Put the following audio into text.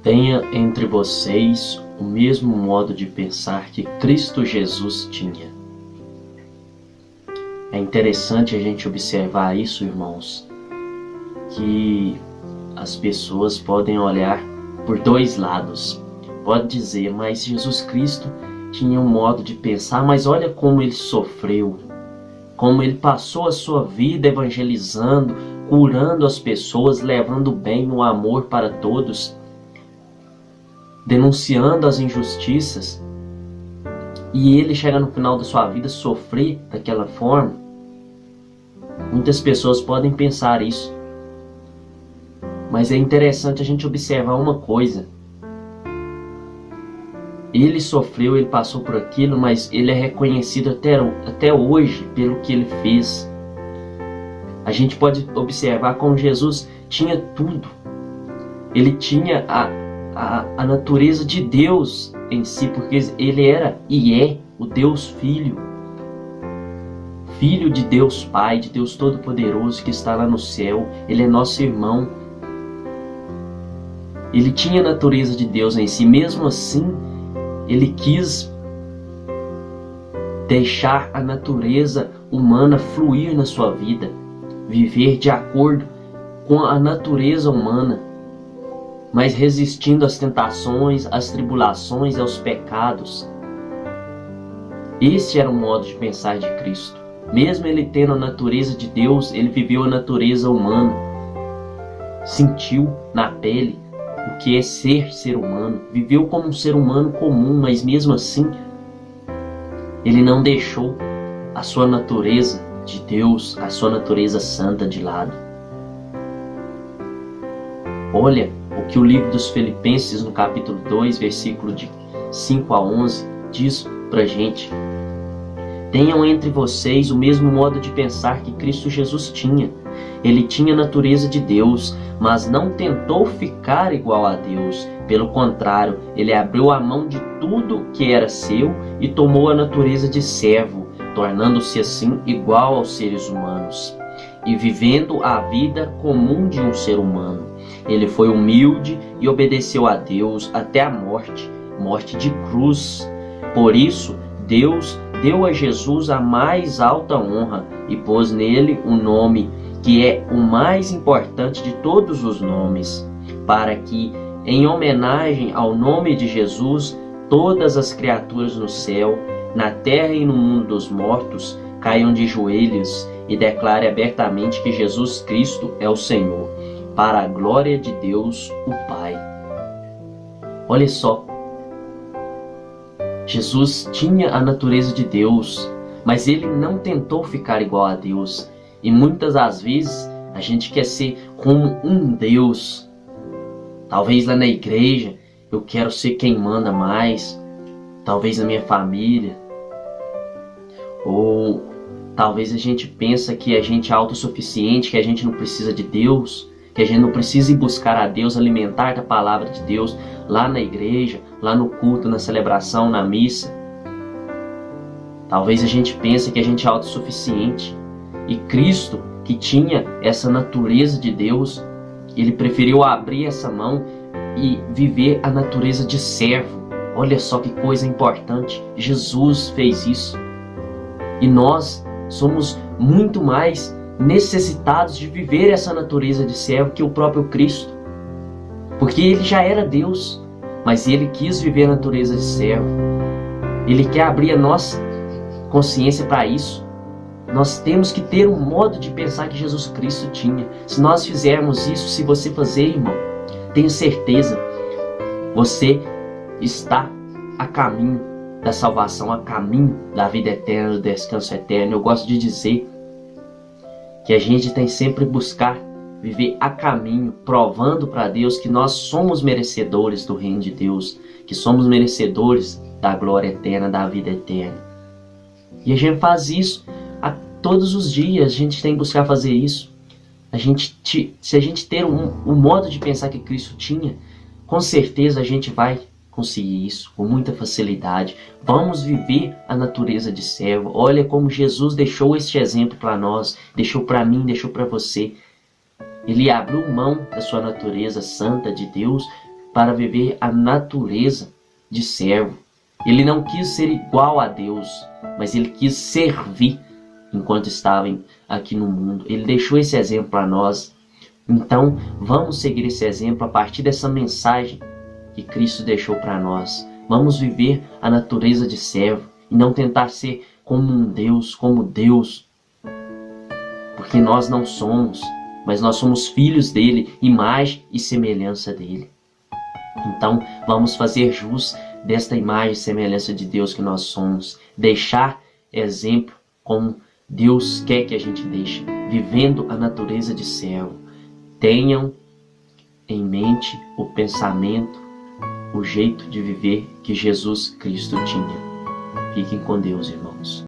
Tenha entre vocês o mesmo modo de pensar que Cristo Jesus tinha. É interessante a gente observar isso, irmãos, que as pessoas podem olhar por dois lados. Pode dizer, mas Jesus Cristo tinha um modo de pensar, mas olha como ele sofreu, como ele passou a sua vida evangelizando, curando as pessoas, levando o bem, o amor para todos, denunciando as injustiças, e ele chega no final da sua vida sofrer daquela forma. Muitas pessoas podem pensar isso, mas é interessante a gente observar uma coisa. Ele sofreu, ele passou por aquilo, mas ele é reconhecido até hoje pelo que ele fez. A gente pode observar como Jesus tinha tudo. Ele tinha a natureza de Deus em si, porque ele era e é o Deus Filho. Filho de Deus Pai, de Deus Todo-Poderoso que está lá no céu. Ele é nosso irmão. Ele tinha a natureza de Deus em si. Mesmo assim, ele quis deixar a natureza humana fluir na sua vida, viver de acordo com a natureza humana, mas resistindo às tentações, às tribulações e aos pecados. Esse era o modo de pensar de Cristo. Mesmo ele tendo a natureza de Deus, ele viveu a natureza humana, sentiu na pele o que é ser humano, viveu como um ser humano comum, mas mesmo assim, ele não deixou a sua natureza de Deus, a sua natureza santa de lado. Olha o que o livro dos Filipenses, no capítulo 2, versículo de 5 a 11, diz pra gente. Tenham entre vocês o mesmo modo de pensar que Cristo Jesus tinha. Ele tinha a natureza de Deus, mas não tentou ficar igual a Deus. Pelo contrário, ele abriu a mão de tudo que era seu e tomou a natureza de servo, tornando-se assim igual aos seres humanos. E vivendo a vida comum de um ser humano, ele foi humilde e obedeceu a Deus até a morte, morte de cruz. Por isso, Deus deu a Jesus a mais alta honra e pôs nele um nome que é o mais importante de todos os nomes, para que, em homenagem ao nome de Jesus, todas as criaturas no céu, na terra e no mundo dos mortos caiam de joelhos e declarem abertamente que Jesus Cristo é o Senhor, para a glória de Deus, o Pai. Olha só, Jesus tinha a natureza de Deus, mas ele não tentou ficar igual a Deus. E muitas das vezes a gente quer ser como um Deus. Talvez lá na igreja eu quero ser quem manda mais. Talvez na minha família. Ou talvez a gente pensa que a gente é autossuficiente, que a gente não precisa de Deus, que a gente não precisa ir buscar a Deus, alimentar da palavra de Deus lá na igreja, lá no culto, na celebração, na missa. Talvez a gente pense que a gente é autossuficiente. E Cristo, que tinha essa natureza de Deus, ele preferiu abrir essa mão e viver a natureza de servo. Olha só que coisa importante. Jesus fez isso. E nós somos muito mais necessitados de viver essa natureza de servo que o próprio Cristo. Porque ele já era Deus, mas ele quis viver a natureza de servo. Ele quer abrir a nossa consciência para isso. Nós temos que ter um modo de pensar que Jesus Cristo tinha. Se nós fizermos isso, se você fazer, irmão, tenha certeza, você está a caminho da salvação, a caminho da vida eterna, do descanso eterno. Eu gosto de dizer que a gente tem sempre que buscar viver a caminho, provando para Deus que nós somos merecedores do reino de Deus, que somos merecedores da glória eterna, da vida eterna. E a gente faz isso todos os dias, a gente tem que buscar fazer isso. Se a gente ter um modo de pensar que Cristo tinha, com certeza a gente vai conseguir isso com muita facilidade. Vamos viver a natureza de servo. Olha como Jesus deixou este exemplo para nós, deixou para mim, deixou para você. Ele abriu mão da sua natureza santa de Deus para viver a natureza de servo. Ele não quis ser igual a Deus, mas ele quis servir enquanto estava aqui no mundo. Ele deixou esse exemplo para nós. Então, vamos seguir esse exemplo a partir dessa mensagem que Cristo deixou para nós. Vamos viver a natureza de servo e não tentar ser como Deus, porque nós não somos, mas nós somos filhos dele, imagem e semelhança dele. Então, vamos fazer jus desta imagem e semelhança de Deus que nós somos, deixar exemplo como Deus quer que a gente deixe, vivendo a natureza de servo. Tenham em mente o pensamento, o jeito de viver que Jesus Cristo tinha. Fiquem com Deus, irmãos.